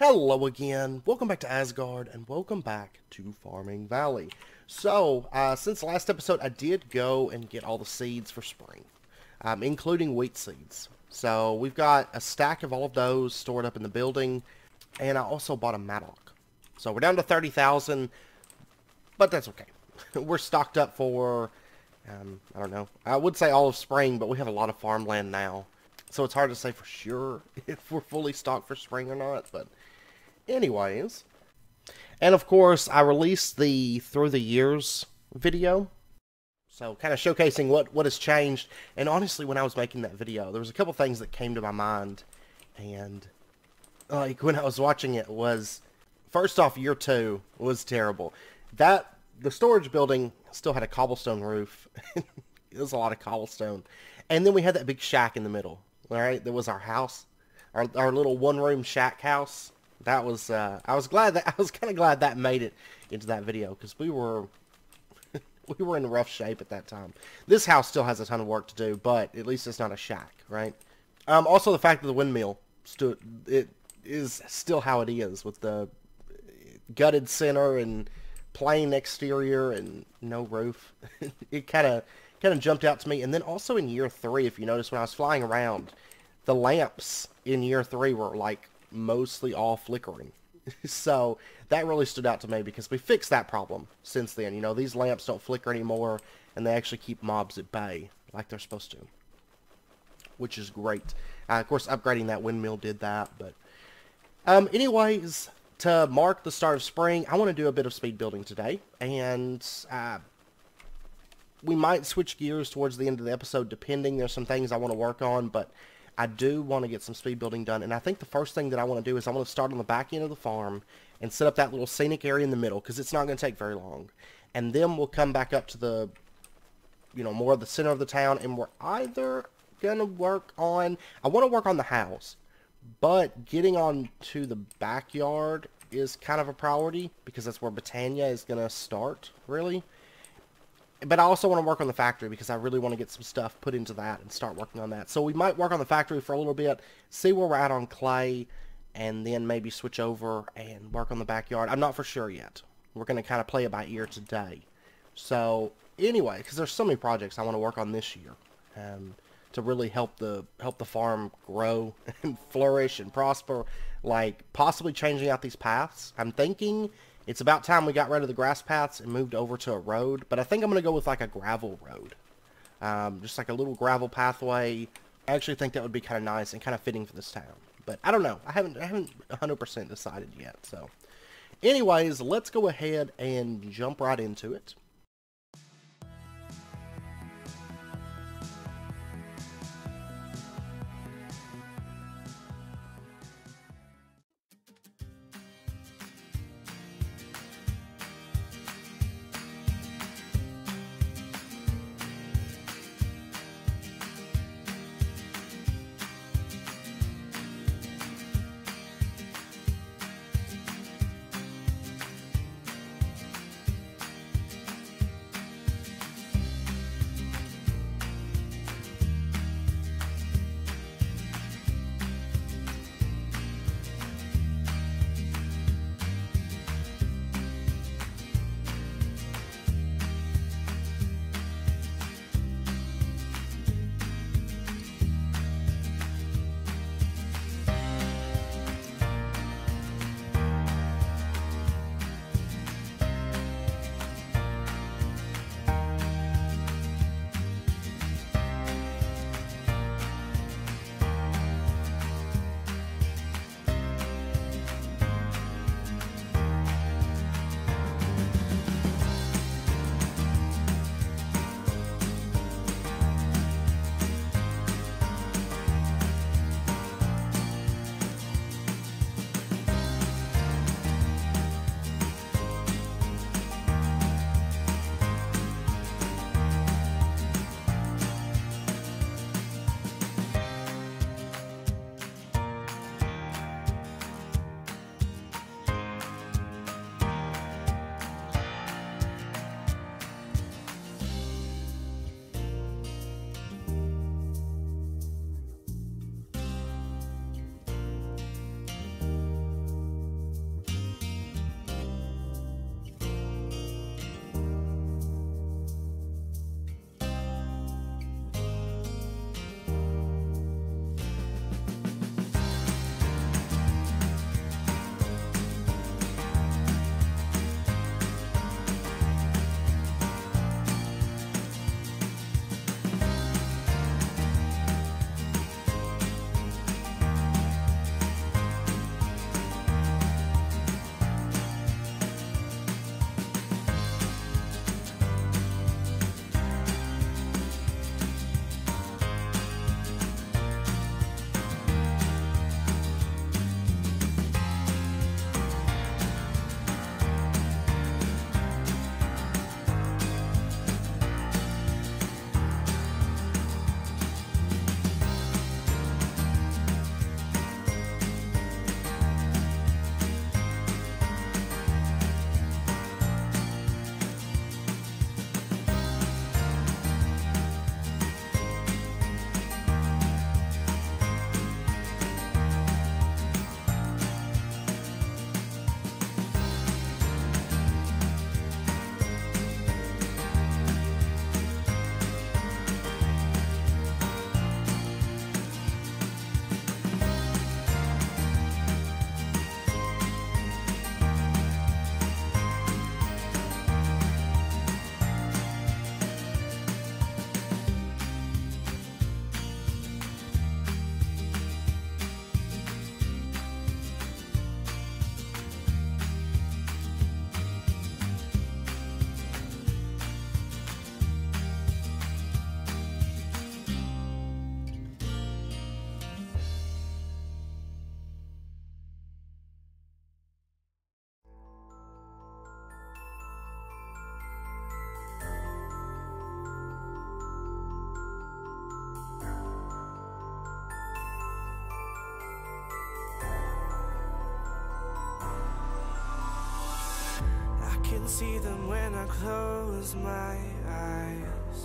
Hello again, welcome back to Asgard, and welcome back to Farming Valley. So, since the last episode, I did go and get all the seeds for spring, including wheat seeds. So, we've got a stack of all of those stored up in the building, and I also bought a mattock. So, we're down to 30,000, but that's okay. We're stocked up for, I don't know, I would say all of spring, but we have a lot of farmland now. So, it's hard to say for sure if we're fully stocked for spring or not, but anyways, and of course, I released the Through the Years video, so kind of showcasing what has changed. And honestly, when I was making that video, there was a couple things that came to my mind, and like when I was watching it was, first off, year 2 was terrible. The storage building still had a cobblestone roof. It was a lot of cobblestone, and then we had that big shack in the middle. All right, that was our house, our little one-room shack house. That was I was kind of glad that made it into that video, because we were in rough shape at that time. This house still has a ton of work to do, but at least it's not a shack, right? Also, the fact that the windmill it is still how it is, with the gutted center and plain exterior and no roof. It kind of jumped out to me. And then also in year 3, if you notice, when I was flying around, the lamps in year 3 were like mostly all flickering. So that really stood out to me, because we fixed that problem since then. You know, these lamps don't flicker anymore, and they actually keep mobs at bay like they're supposed to, which is great. Of course, upgrading that windmill did that. But anyways, to mark the start of spring, I want to do a bit of speed building today, and we might switch gears towards the end of the episode depending. There's some things I want to work on, but I do want to get some speed building done. And I think the first thing that I want to do is I want to start on the back end of the farm and set up that little scenic area in the middle, because it's not going to take very long. And then we'll come back up to the, more of the center of the town, and we're either going to work on, I want to work on the house, but getting on to the backyard is kind of a priority, because that's where Britannia is going to start, really. But I also want to work on the factory, because I really want to get some stuff put into that and start working on that. So we might work on the factory for a little bit, see where we're at on clay, and then maybe switch over and work on the backyard. I'm not for sure yet. We're going to kind of play it by ear today. So anyway, because there's so many projects I want to work on this year, to really help the farm grow and flourish and prosper, like possibly changing out these paths. I'm thinking it's about time we got rid of the grass paths and moved over to a road, but I think I'm going to go with like a gravel road. Just like a little gravel pathway. I actually think that would be kind of nice and kind of fitting for this town. But I don't know. I haven't 100% decided yet. So anyways, let's go ahead and jump right into it. see them when I close my eyes.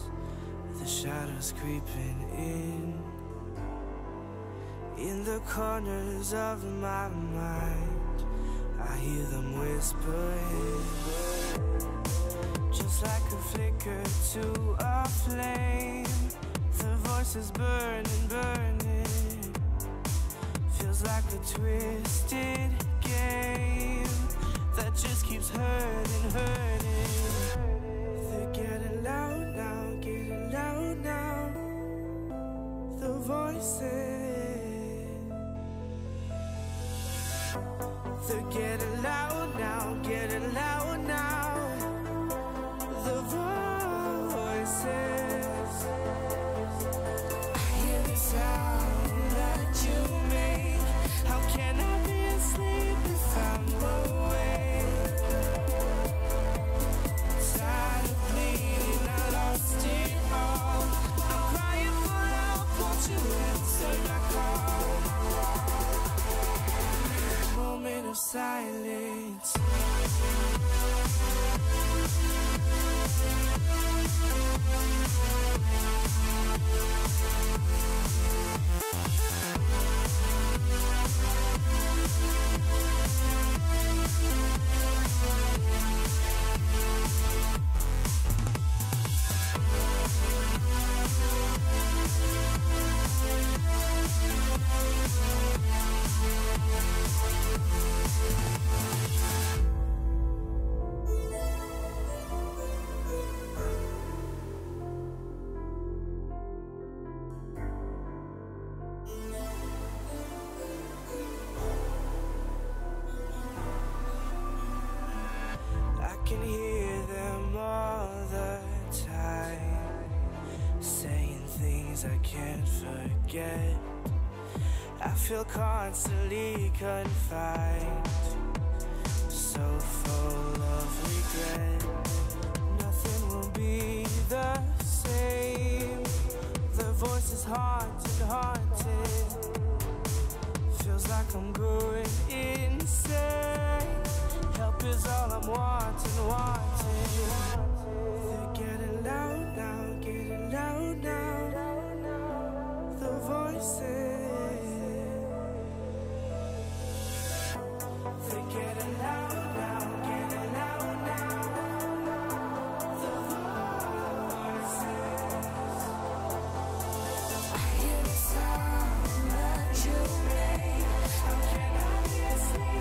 The shadows creeping in the corners of my mind. I hear them whispering, just like a flicker to a flame. The voice is burning, burning. Feels like a twisted game that just keeps hurting, hurting. They're getting loud now, getting loud now. The voices, they're getting loud now, getting loud now. The voices, I hear the sound that you make. How can I be asleep if I'm awake? Tired of bleeding, I lost it all. I'm crying for help, won't you answer my call? Moment of silence. I can hear them all the time, saying things I can't forget. I feel constantly confined, so full of regret. Nothing will be the same. The voice is haunted, haunted. Feels like I'm going insane. Help is all I'm wanting, wanting. They're getting loud now, getting loud now. The voices, they're getting loud now, getting loud now. The voices, I hear the sound that you make. How can I be asleep?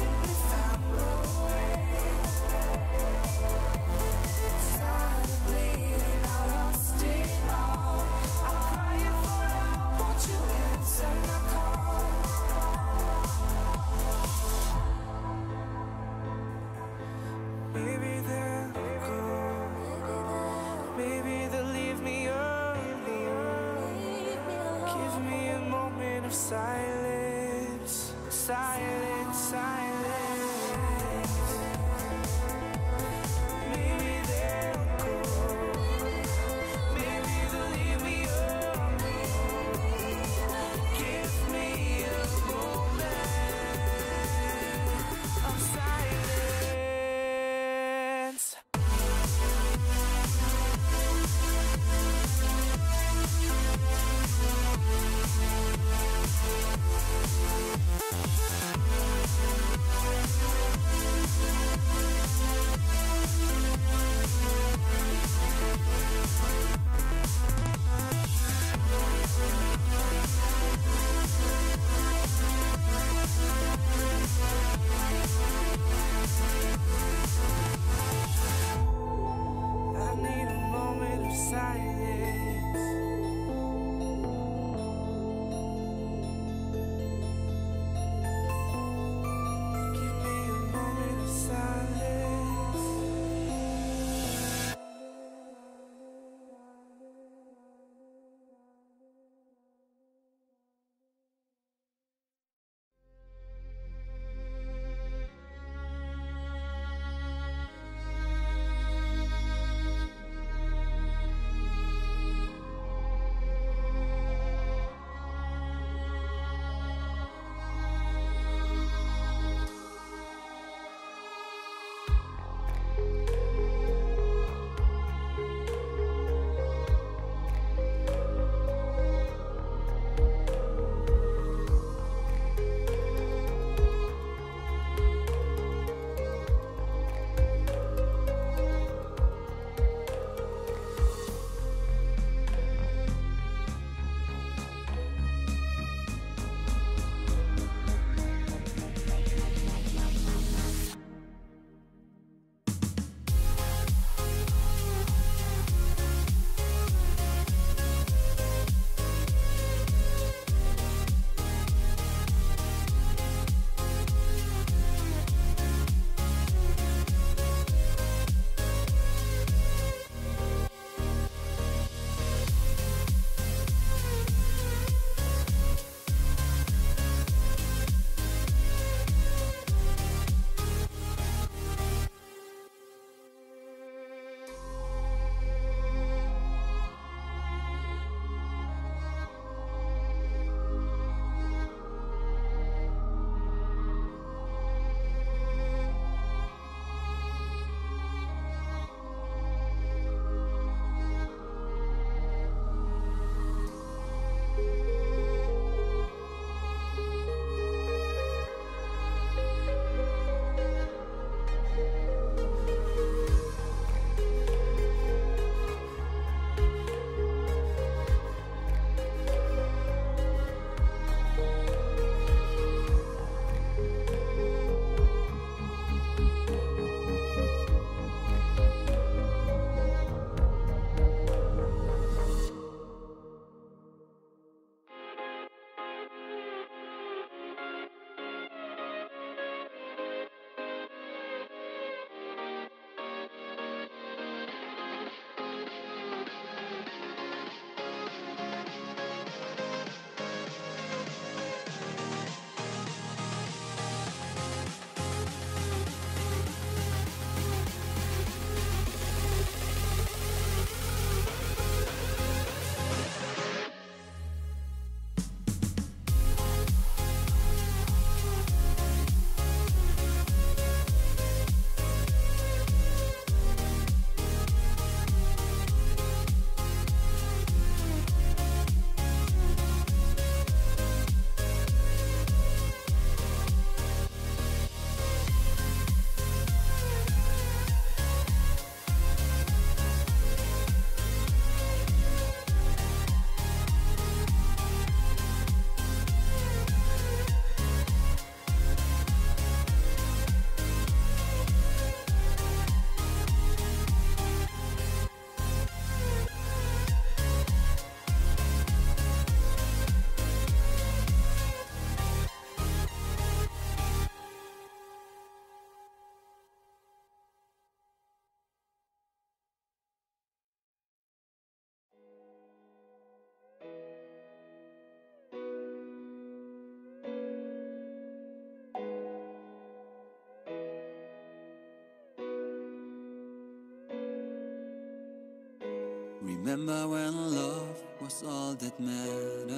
Remember when love was all that mattered?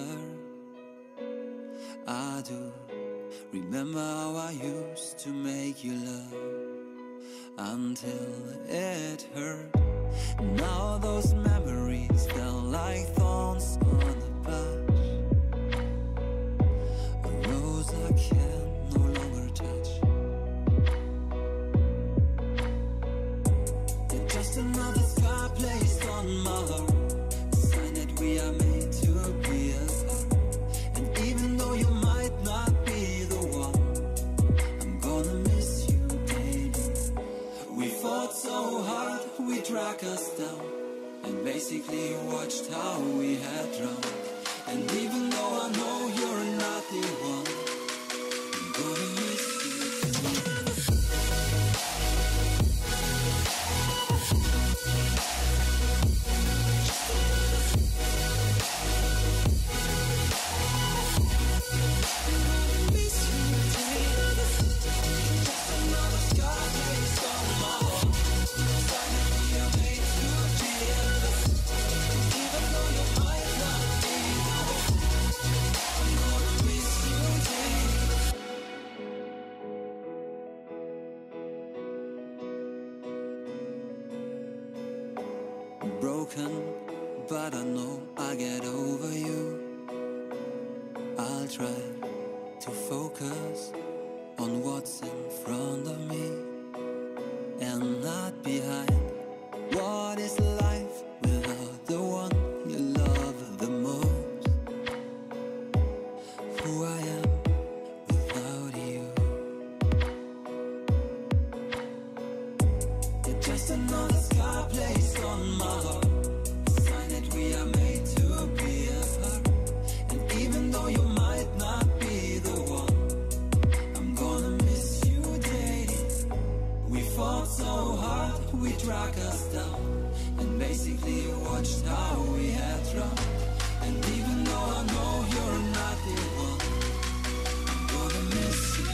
I do. Remember how I used to make you love until it hurt. Now those memories felt like thorns on a bush, a rose I can no longer touch. They're just another scar placed on my heart, a sign that we are made to be apart. And even though you might not be the one, I'm gonna miss you daily. We fought so hard, we dragged us down, and basically watched how we had drowned. And even though I know you're not the one, I'm gonna miss you. Broken, but I know I get over you. I'll try to focus on what's in front of me and not behind. What is life without the one you love the most? Who I am without you. You're just another scar placed on my heart, a sign that we are made to be apart. And even though you might not be the one, I'm gonna miss you daily. We fought so hard, we dragged us down, and basically watched how we had drowned. And even though I know you're not the one, I'm gonna miss you.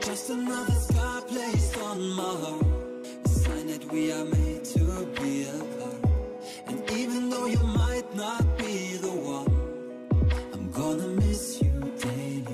Just another scar placed on my heart, a sign that we are made to be apart. And even though you might not be the one, I'm gonna miss you daily.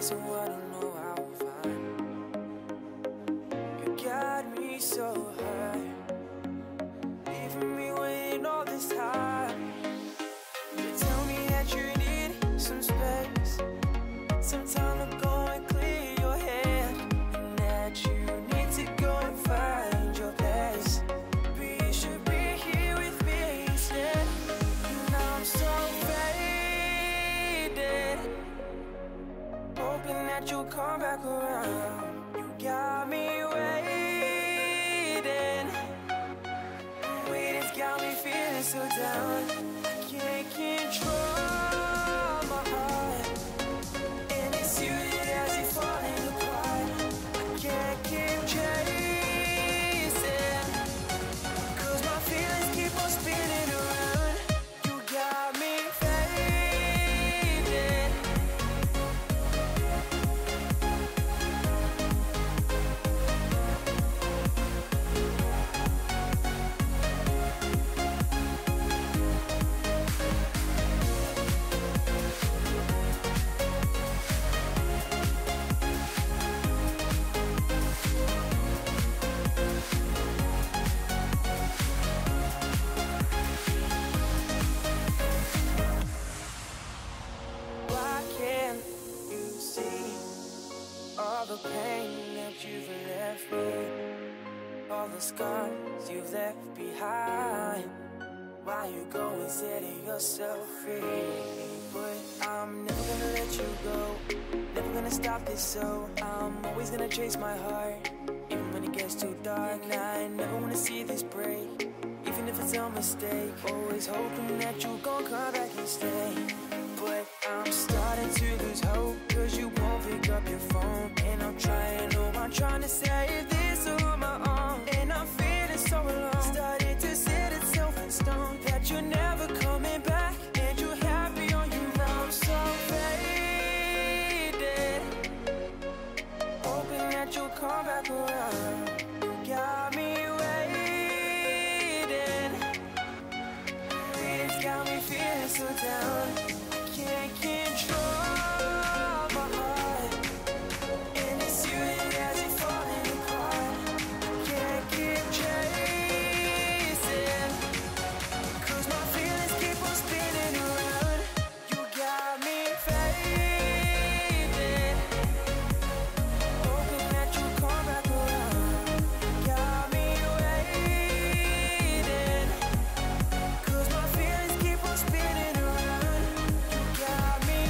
so I don't know how to find. You got me so high, leaving me waiting all this time. You tell me that you need some space, some time to go and clear your head, and that you need to go and find your place. But you should be here with me instead. And I'm so faded, hoping that you'll come back around. You got me waiting, waiting's got me feeling so down. I can't control my heart, and it's you that has it falling apart. I can't keep chasing, 'cause my feelings keep on spinning around. You got me faded. Why can't you see all the pain that you've left me, all the scars you've left behind? Why you go and setting yourself free? But I'm never gonna let you go, never gonna stop this, so I'm always gonna chase my heart, even when it gets too dark. And I never wanna see this break, even if it's a mistake. Always hoping that you gon' come back and stay. But I'm starting to lose hope, 'cause you won't pick up your phone. And I'm trying to save this on my own, and I'm feeling so alone. Started to set itself in stone that you're never coming back, and you're happy on your own. I'm so faded, hoping that you'll come back around. You got me waiting, it's got me feeling so down. Can't control my heart, and it's you that has it falling apart. Can't keep chasing, 'cause my feelings keep on spinning around. You got me faded, hoping that you'll come back around. You got me waiting, 'cause my feelings keep on spinning around. You got me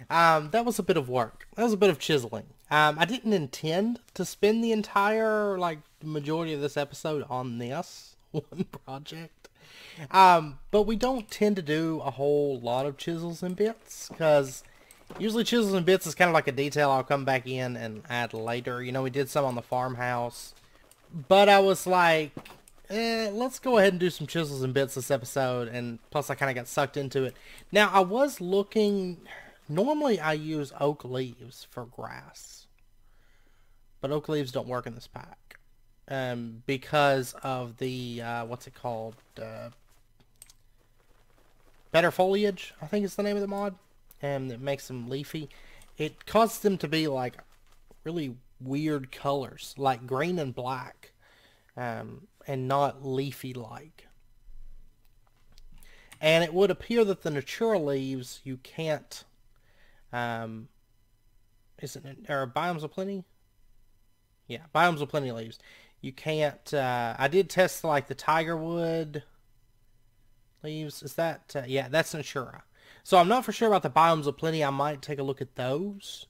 That was a bit of work. That was a bit of chiseling. I didn't intend to spend the entire, like, majority of this episode on this one project. But we don't tend to do a whole lot of chisels and bits, because usually chisels and bits is kind of like a detail I'll come back in and add later. You know, we did some on the farmhouse. But I was like, let's go ahead and do some chisels and bits this episode, and plus I kind of got sucked into it. Now, I was looking... Normally I use oak leaves for grass, but oak leaves don't work in this pack because of the, what's it called, better foliage, I think is the name of the mod, and it makes them leafy. It causes them to be like really weird colors, like green and black, and not leafy like. And it would appear that the Natura leaves you can't... isn't it, or Biomes of Plenty? Yeah, Biomes of Plenty leaves. You can't, I did test, like, the Tigerwood leaves. Is that, yeah, that's Natura. So I'm not for sure about the Biomes of Plenty. I might take a look at those,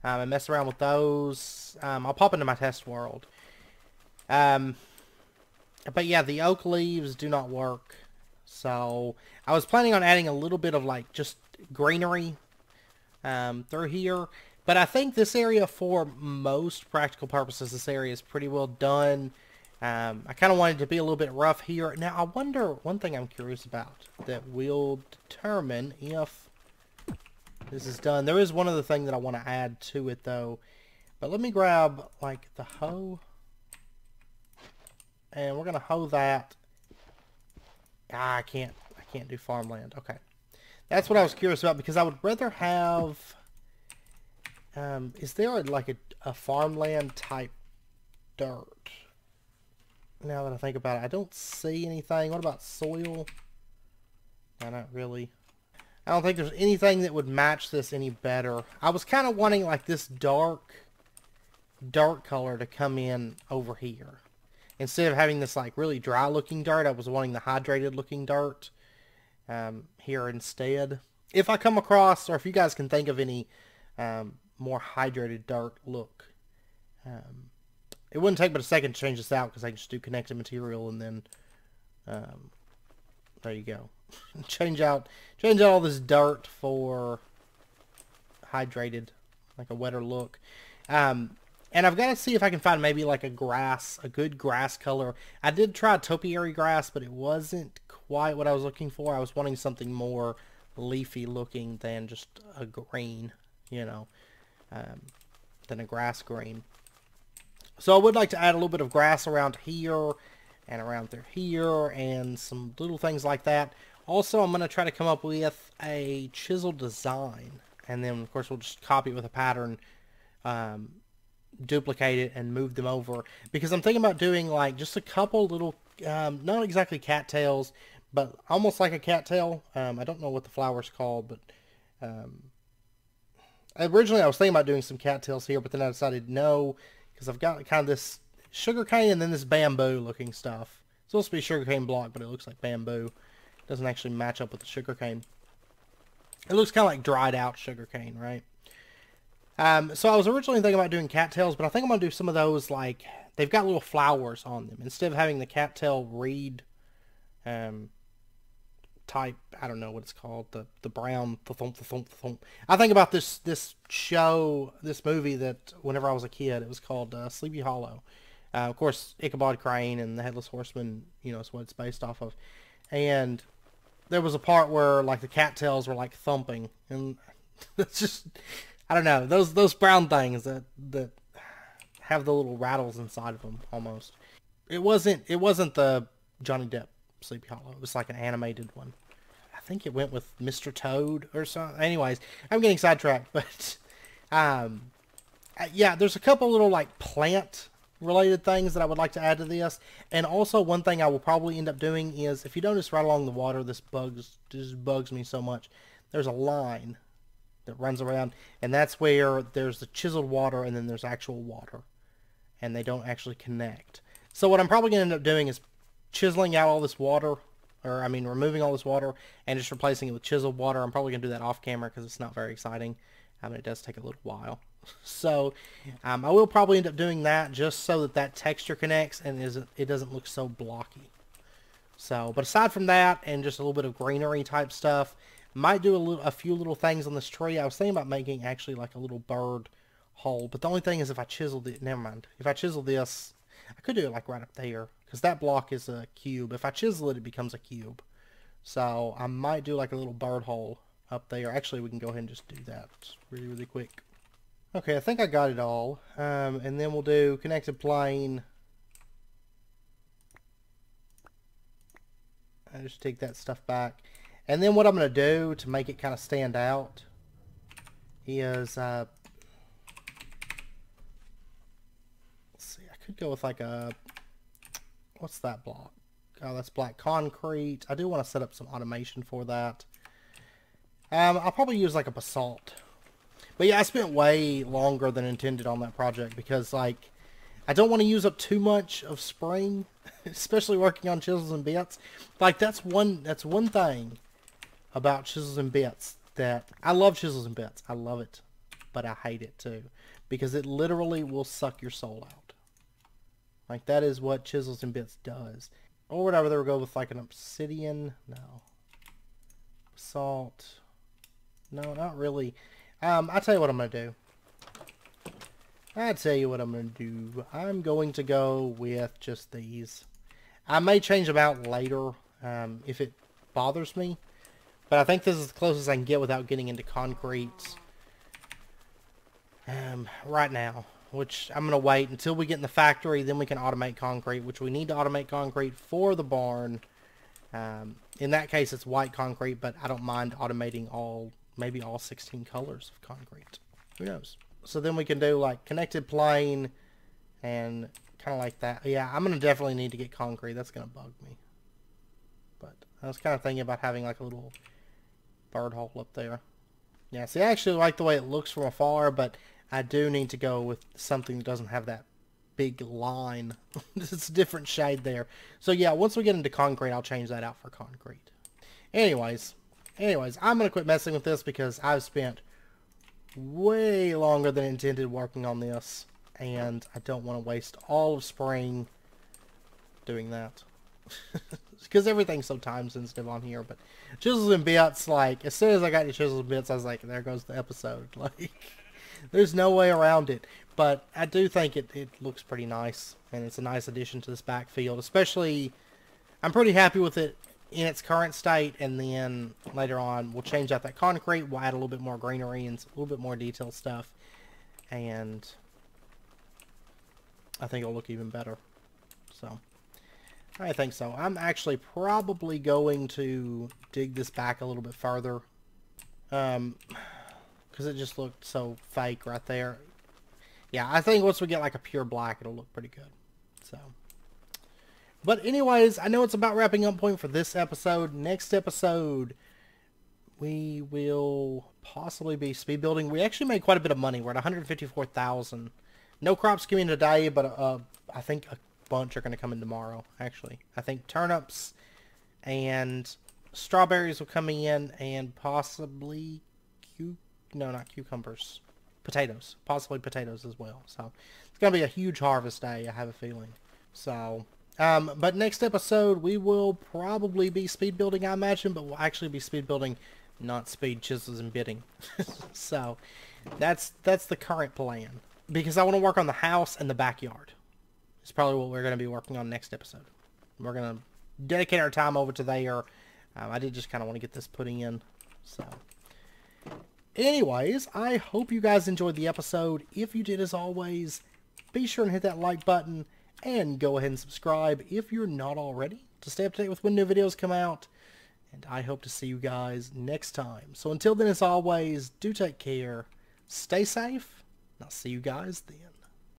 and mess around with those. I'll pop into my test world. But yeah, the oak leaves do not work. So I was planning on adding a little bit of, like, just greenery through here, but I think this area, for most practical purposes, this area is pretty well done. I kind of wanted to be a little bit rough here. Now, I wonder, one thing I'm curious about that will determine if this is done. There is one other thing that I want to add to it, though. But let me grab, like, the hoe. And we're going to hoe that. I can't do farmland. Okay. That's what I was curious about, because I would rather have... is there like a farmland type dirt? Now that I think about it, I don't see anything. What about soil? No, not really. I don't think there's anything that would match this any better. I was kind of wanting like this dark color to come in over here. Instead of having this like really dry looking dirt, I was wanting the hydrated looking dirt. Here instead. If I come across, or if you guys can think of any more hydrated dirt look, it wouldn't take but a second to change this out, because I can just do connected material and then there you go. change out all this dirt for hydrated, like a wetter look. And I've got to see if I can find maybe like a good grass color. I did try topiary grass, but it wasn't quite what I was looking for. I was wanting something more leafy looking than just a green, you know, than a grass green. So I would like to add a little bit of grass around here and around through here and some little things like that. Also, I'm going to try to come up with a chisel design, and then of course we'll just copy it with a pattern, duplicate it and move them over, because I'm thinking about doing like just a couple little, not exactly cattails, but almost like a cattail. I don't know what the flower's called, but originally I was thinking about doing some cattails here, but then I decided no, because I've got kind of this sugarcane and then this bamboo looking stuff. It's supposed to be a sugarcane block, but it looks like bamboo. It doesn't actually match up with the sugarcane. It looks kind of like dried out sugarcane, right? So I was originally thinking about doing cattails, but I think I'm going to do some of those, like, they've got little flowers on them. Instead of having the cattail reed type, I don't know what it's called, the brown thump. I think about this movie that whenever I was a kid, it was called Sleepy Hollow. Of course, Ichabod Crane and the Headless Horseman, you know, is what it's based off of. And there was a part where, like, the cattails were, like, thumping. And it's just, I don't know, those brown things that have the little rattles inside of them, almost. It wasn't the Johnny Depp Sleepy Hollow. It was like an animated one. I think it went with Mr. Toad or something. Anyways, I'm getting sidetracked, but yeah, there's a couple little like plant related things that I would like to add to this. And also one thing I will probably end up doing is, if you notice right along the water, this just bugs me so much. There's a line that runs around, and that's where there's the chiseled water and then there's actual water, and they don't actually connect. So what I'm probably going to end up doing is chiseling out all this water or I mean removing all this water and just replacing it with chiseled water. I'm probably going to do that off camera because it's not very exciting. It does take a little while. So I will probably end up doing that just so that that texture connects and it doesn't look so blocky. So, but aside from that and just a little bit of greenery type stuff, might do a few little things on this tree. I was thinking about making actually like a little bird hole, but the only thing is if I chiseled it, never mind. If I chisel this, I could do it like right up there because that block is a cube. If I chisel it, it becomes a cube. So I might do like a little bird hole up there. Actually, we can go ahead and just do that really, really quick. Okay, I think I got it all. And then we'll do connected plane. I just take that stuff back. And then what I'm going to do to make it kind of stand out is, let's see, I could go with like a, what's that block? Oh, that's black concrete. I do want to set up some automation for that. I'll probably use like a basalt. But yeah, I spent way longer than intended on that project because like I don't want to use up too much of spring, especially working on chisels and bits. Like that's one thing about chisels and bits that I love chisels and bits. I love it, but I hate it too because it literally will suck your soul out. Like that is what chisels and bits does. Or would I rather go with like an obsidian? No. Basalt. No, not really. I'll tell you what I'm going to do. I'm going to go with just these. I may change them out later if it bothers me. But I think this is the closest I can get without getting into concrete right now. Which I'm going to wait until we get in the factory. Then we can automate concrete. Which we need to automate concrete for the barn. In that case, it's white concrete. But I don't mind automating maybe all 16 colors of concrete. Who knows? So then we can do like connected plane and kind of like that. Yeah, I'm going to definitely need to get concrete. That's going to bug me. But I was kind of thinking about having like a little bird hole up there. Yeah, see, I actually like the way it looks from afar, but I do need to go with something that doesn't have that big line. It's a different shade there. So yeah, once we get into concrete, I'll change that out for concrete. Anyways, I'm going to quit messing with this because I've spent way longer than intended working on this, and I don't want to waste all of spring doing that. Because everything's so time sensitive on here. But chisels and bits, like, as soon as I got to chisels and bits, I was like, there goes the episode. Like, there's no way around it. But I do think it looks pretty nice, and it's a nice addition to this backfield. Especially, I'm pretty happy with it in its current state, and then later on we'll change out that concrete, we'll add a little bit more greenery and a little bit more detailed stuff, and I think it'll look even better. So I think so. I'm actually probably going to dig this back a little bit further because it just looked so fake right there. Yeah, I think once we get like a pure black, it'll look pretty good. So, but anyways, I know it's about wrapping up point for this episode. Next episode, we will possibly be speed building. We actually made quite a bit of money. We're at 154,000. No crops came in today, but I think a bunch are going to come in tomorrow, actually. I think turnips and strawberries will come in, and possibly, not cucumbers. Potatoes. Possibly potatoes as well. So, it's going to be a huge harvest day, I have a feeling. So, but next episode, we will probably be speed building, I imagine, but we'll actually be speed building, not speed chisels and bitting. So, that's the current plan. Because I want to work on the house and the backyard. It's probably what we're going to be working on next episode. We're going to dedicate our time over to there. I did just kind of want to get this putting in. So, anyways, I hope you guys enjoyed the episode. If you did, as always, be sure and hit that like button. And go ahead and subscribe if you're not already to stay up to date with when new videos come out. And I hope to see you guys next time. So until then, as always, do take care, stay safe, and I'll see you guys then.